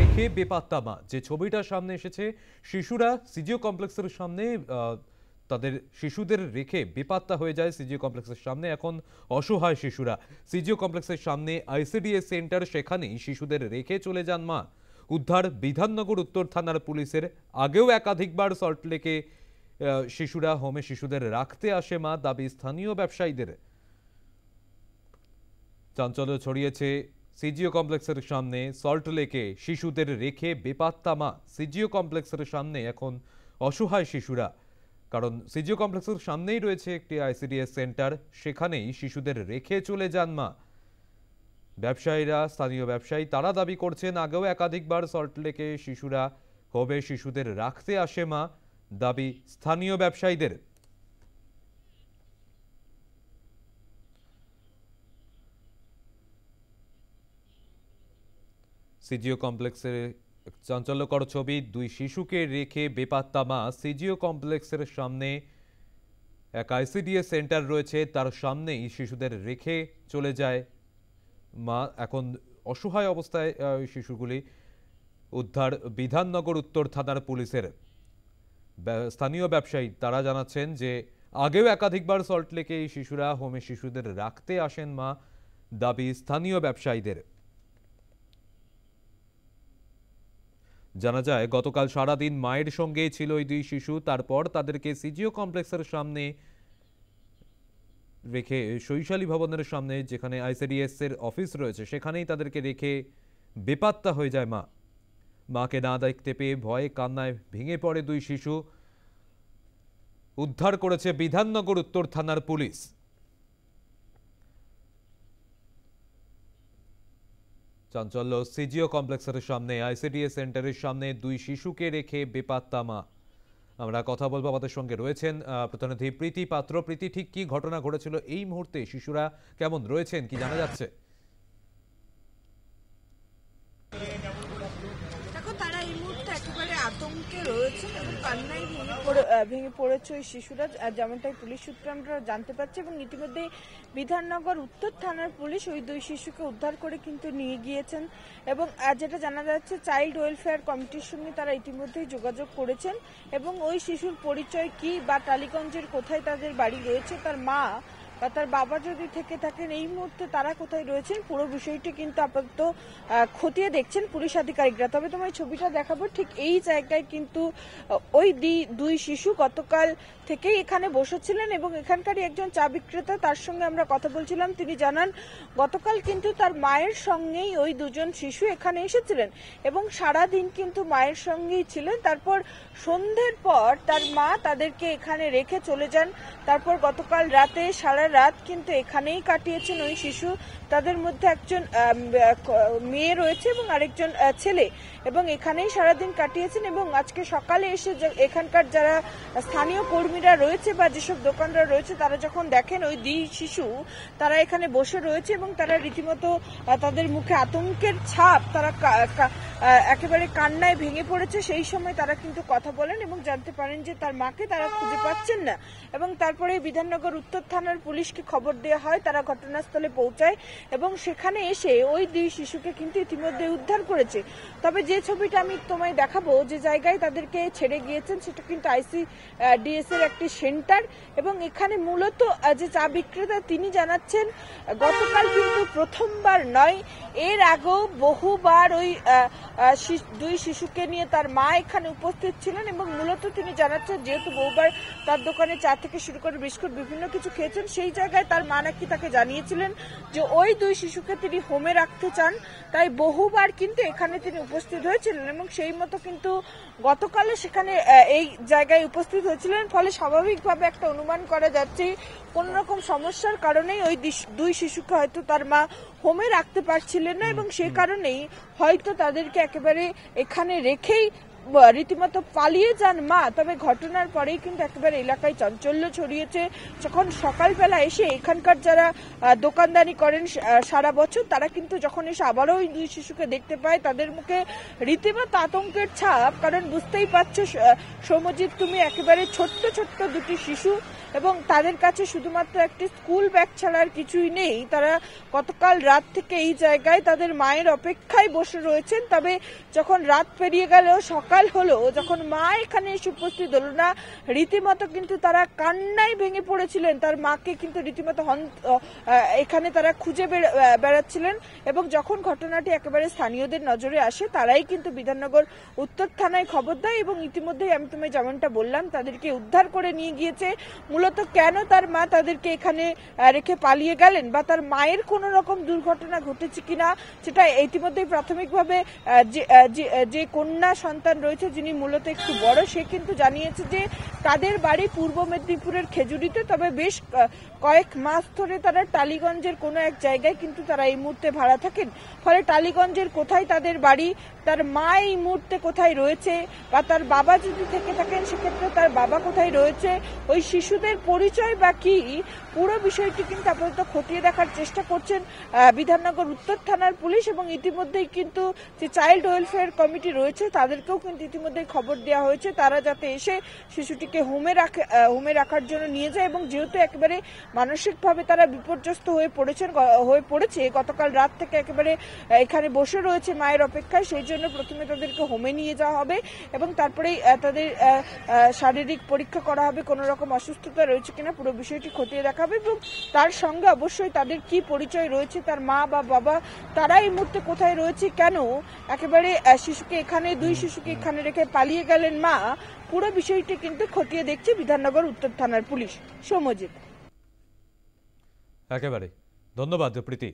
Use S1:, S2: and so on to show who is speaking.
S1: রেখে বেপাত্তা মা, যে ছবিটা সামনে এসেছে, শিশুরা সিজিও কমপ্লেক্সের সামনে তাদের শিশুদের রেখে বেপাত্তা হয়ে যায় সিজিও কমপ্লেক্সের সামনে। এখন অসহায় শিশুরা সিজিও কমপ্লেক্সের সামনে আইসিডিএস সেন্টার, সেখানেই শিশুদের রেখে চলে যান মা। উদ্ধার বিধাননগর উত্তর থানার পুলিশের। আগেও একাধিকবার সল্টলেকে শিশুরা হোমে শিশুদের রাখতে আসে মা, দাবি স্থানীয় ব্যবসায়ীদের। চাঞ্চল্য ছড়িয়েছে সিজিও কমপ্লেক্সের সামনে। সল্টলেকে শিশুদের রেখে বেপাত্তা মা। সিজিও কমপ্লেক্সের সামনে এখন অসহায় শিশুরা, কারণ সিজিও কমপ্লেক্সের সামনেই রয়েছে একটি আইসিডিএস সেন্টার, সেখানেই শিশুদের রেখে চলে যান মা। ব্যবসায়ীরা, স্থানীয় ব্যবসায়ী, তারা দাবি করছেন আগেও একাধিকবার সল্টলেকে শিশুরা হোমে শিশুদের রাখতে আসে মা, দাবি স্থানীয় ব্যবসায়ীদের। সিজিও কমপ্লেক্সের চাঞ্চল্যকর ছবি, দুই শিশুকে রেখে বেপাত্তা মা। সিজিও কমপ্লেক্সের সামনে এক আইসিডিএস সেন্টার রয়েছে, তার সামনেই শিশুদের রেখে চলে যায় মা। এখন অসহায় অবস্থায় শিশুগুলি। উদ্ধার বিধাননগর উত্তর থানার পুলিশের। স্থানীয় ব্যবসায়ী তারা জানাচ্ছেন যে আগেও একাধিকবার সল্টলেকে এই শিশুরা হোমে শিশুদের রাখতে আসেন মা, দাবি স্থানীয় ব্যবসায়ীদের। জানা যায় গতকাল সারাদিন মায়ের সঙ্গে ছিল ওই দুই শিশু, তারপর তাদেরকে সিজিও কমপ্লেক্সের সামনে রেখে শৈশালী ভবনের সামনে, যেখানে আইসিডিএস এর অফিস রয়েছে, সেখানেই তাদেরকে রেখে বেপাত্তা হয়ে যায় মা। মাকে না দেখতে পেয়ে ভয়ে কান্নায় ভেঙে পড়ে দুই শিশু। উদ্ধার করেছে বিধাননগর উত্তর থানার পুলিশ। চাঞ্চল্য সিজিও কমপ্লেক্সের সামনে, আইসিডিএস সেন্টারের সামনে দুই শিশুকে রেখে বেপাত্তা মা। আমরা কথা বলবো, আমাদের সঙ্গে রয়েছেন প্রতিনিধি প্রীতি পাত্র। প্রীতি, ঠিক কি ঘটনা ঘটেছিল এই মুহূর্তে? শিশুরা কেমন রয়েছেন, কি জানা যাচ্ছে?
S2: তারা এই মুহূর্তে একেবারে আতঙ্কে রয়েছে এবং কান্নায় ভেঙে পড়েছে ওই শিশুরা, যেমনটাই পুলিশ সূত্রে আমরা জানতে পারছি। এবং ইতিমধ্যে বিধাননগর উত্তর থানার পুলিশ ওই দুই শিশুকে উদ্ধার করে কিন্তু নিয়ে গিয়েছেন। এবং যেটা জানা যাচ্ছে, চাইল্ড ওয়েলফেয়ার কমিটির সঙ্গে তারা ইতিমধ্যেই যোগাযোগ করেছেন এবং ওই শিশুর পরিচয় কি বা টালিগঞ্জের কোথায় তাদের বাড়ি রয়েছে, তার মা বা তার বাবা যদি থেকে থাকেন, এই মুহূর্তে তারা কোথায় রয়েছেন, পুরো বিষয়টি কিন্তু আপাতত খতিয়ে দেখছেন পুলিশ আধিকারিকরা। তবে তোমায় ছবিটা দেখাবো, ঠিক এই জায়গায় কিন্তু ওই দুই শিশু গতকাল থেকেই এখানে বসেছিলেন এবং এখানকারই একজন চা বিক্রেতা, তার সঙ্গে আমরা কথা বলছিলাম। তিনি জানান গতকাল কিন্তু তার মায়ের সঙ্গেই ওই দুজন শিশু এখানে এসেছিলেন এবং সারাদিন কিন্তু মায়ের সঙ্গেই ছিলেন। তারপর সন্ধ্যের পর তার মা তাদেরকে এখানে রেখে চলে যান। তারপর গতকাল রাতে সারা রাত কিন্তু এখানেই কাটিয়েছেন ওই শিশু। তাদের মধ্যে একজন মেয়ে রয়েছে এবং আরেকজন ছেলে, এবং এখানেই সারাদিন কাটিয়েছেন। এবং আজকে সকালে এসে এখানকার যারা স্থানীয় কর্মীরা রয়েছে বা যেসব দোকানদার রয়েছে, তারা যখন দেখেন ওই দুই শিশু তারা এখানে বসে রয়েছে এবং তারা রীতিমতো তাদের মুখে আতঙ্কের ছাপ, তারা একেবারে কান্নায় ভেঙে পড়েছে। সেই সময় তারা কিন্তু কথা বলেন এবং জানতে পারেন যে তার মাকে তারা খুঁজে পাচ্ছেন না। এবং তারপরে বিধাননগর উত্তর থানার পুলিশকে খবর দেওয়া হয়, তারা ঘটনাস্থলে পৌঁছায় এবং সেখানে এসে ওই দুই শিশুকে কিন্তু ইতিমধ্যে উদ্ধার করেছে। তবে যে ছবিটা আমি তোমায় দেখাবো, যে জায়গায় তাদেরকে ছেড়ে গিয়েছেন, সেটা কিন্তু আইসিডিএস এর একটি সেন্টার। এবং এখানে মূলত যে চা বিক্রেতা, তিনি জানাচ্ছেন গতকাল কিন্তু প্রথমবার নয়, এর আগেও বহুবার ওই দুই শিশুকে নিয়ে তার মা এখানে উপস্থিত ছিলেন। এবং মূলত তিনি জানাচ্ছেন যেহেতু বহুবার তার দোকানে চা থেকে শুরু করে বিস্কুট বিভিন্ন কিছু খেয়েছেন, সেই জায়গায় তার মা নাকি তাকে জানিয়েছিলেন যে ওই দুই শিশুকে তিনি হোমে রাখতে চান, তাই বহুবার কিন্তু এখানে তিনি উপস্থিত হয়েছিলেন এবং সেই মতো কিন্তু গতকালও সেখানে এই জায়গায় উপস্থিত হয়েছিলেন। ফলে স্বাভাবিকভাবে একটা অনুমান করা যাচ্ছে কোন রকম সমস্যার কারণেই ওই দুই শিশুকে হয়তো তার মা হোমে রাখতে পারছিলেন না এবং সেই কারণেই হয়তো তাদেরকে একেবারে এখানে রেখেই রীতিমতো পালিয়ে যান মা। তবে ঘটনার পরেই কিন্তু একেবারে এলাকায় চাঞ্চল্য ছড়িয়েছে। যখন সকালবেলা এসে এখানকার যারা দোকানদারি করেন সারা বছর, তারা কিন্তু যখন এসে আবারও ওই দুই শিশুকে দেখতে পায়, তাদের মুখে রীতিমতো আতঙ্কের ছাপ। কারণ বুঝতেই পারছো সৌম্যজিৎ, তুমি একেবারে ছোট্ট ছোট্ট দুটি শিশু এবং তাদের কাছে শুধুমাত্র একটি স্কুল ব্যাগ ছাড়া আর কিছুই নেই। তারা গতকাল রাত থেকে এই জায়গায় তাদের মায়ের অপেক্ষায় বসে রয়েছেন। তবে যখন রাত পেরিয়ে গেল, সকাল হলো, যখন মা এখানে এসে উপস্থিত হলো না, রীতিমতো কিন্তু তারা কান্নায় ভেঙে পড়েছিলেন। তার মাকে কিন্তু রীতিমতো এখানে তারা খুঁজে বেড়াচ্ছিলেন। এবং যখন ঘটনাটি একেবারে স্থানীয়দের নজরে আসে, তারাই কিন্তু বিধাননগর উত্তর থানায় খবর দেয় এবং ইতিমধ্যেই আমি তোমায় যেমনটা বললাম, তাদেরকে উদ্ধার করে নিয়ে গিয়েছে। মূলত কেন তার মা তাদেরকে এখানে রেখে পালিয়ে গেলেন বা তার মায়ের কোনো রকম দুর্ঘটনা ঘটেছে কিনা, সেটা ইতিমধ্যেই প্রাথমিকভাবে যে কন্যা সন্তান রয়েছে, যিনি মূলত একটু বড়, সে কিন্তু জানিয়েছে যে তাদের বাড়ি পূর্ব মেদিনীপুরের খেজুরিতে। তবে বেশ কয়েক মাস ধরে তারা টালিগঞ্জের কোনো এক জায়গায় কিন্তু তারা এই মুহূর্তে ভাড়া থাকেন। ফলে টালিগঞ্জের কোথায় তাদের বাড়ি, তার মা এই মুহূর্তে কোথায় রয়েছে, বা তার বাবা যদি থেকে থাকেন সেক্ষেত্রে তার বাবা কোথায় রয়েছে, ওই শিশুদের পরিচয় বা কি, পুরো বিষয়টি কিন্তু আপাতত খতিয়ে দেখার চেষ্টা করছেন বিধাননগর উত্তর থানার পুলিশ। এবং ইতিমধ্যেই কিন্তু যে চাইল্ড ওয়েলফেয়ার কমিটি রয়েছে, তাদেরকেও কিন্তু ইতিমধ্যেই খবর দেওয়া হয়েছে, তারা যাতে এসে শিশুটিকে হোমে রাখার জন্য নিয়ে যায়। এবং যেহেতু একেবারে মানসিকভাবে তারা বিপর্যস্ত হয়ে পড়েছে, গতকাল রাত থেকে একেবারে এখানে বসে রয়েছে মায়ের অপেক্ষায়, সেই জন্য প্রথমে তাদেরকে হোমে নিয়ে যাওয়া হবে এবং তারপরেই তাদের শারীরিক পরীক্ষা করা হবে, কোনো রকম অসুস্থতা রয়েছে কিনা পুরো বিষয়টি খতিয়ে দেখা হবে। এবং তার সঙ্গে অবশ্যই তাদের কি পরিচয় রয়েছে, তার মা বা বাবা, তারা এই মুহূর্তে কোথায় রয়েছে, কেন একেবারে দুই শিশুকে এখানে রেখে পালিয়ে গেলেন মা, পুরো বিষয়টি কিন্তু খতিয়ে দেখছে বিধাননগর উত্তর থানার পুলিশ। সৌম্যজিৎ,
S1: একেবারে ধন্যবাদ প্রীতি।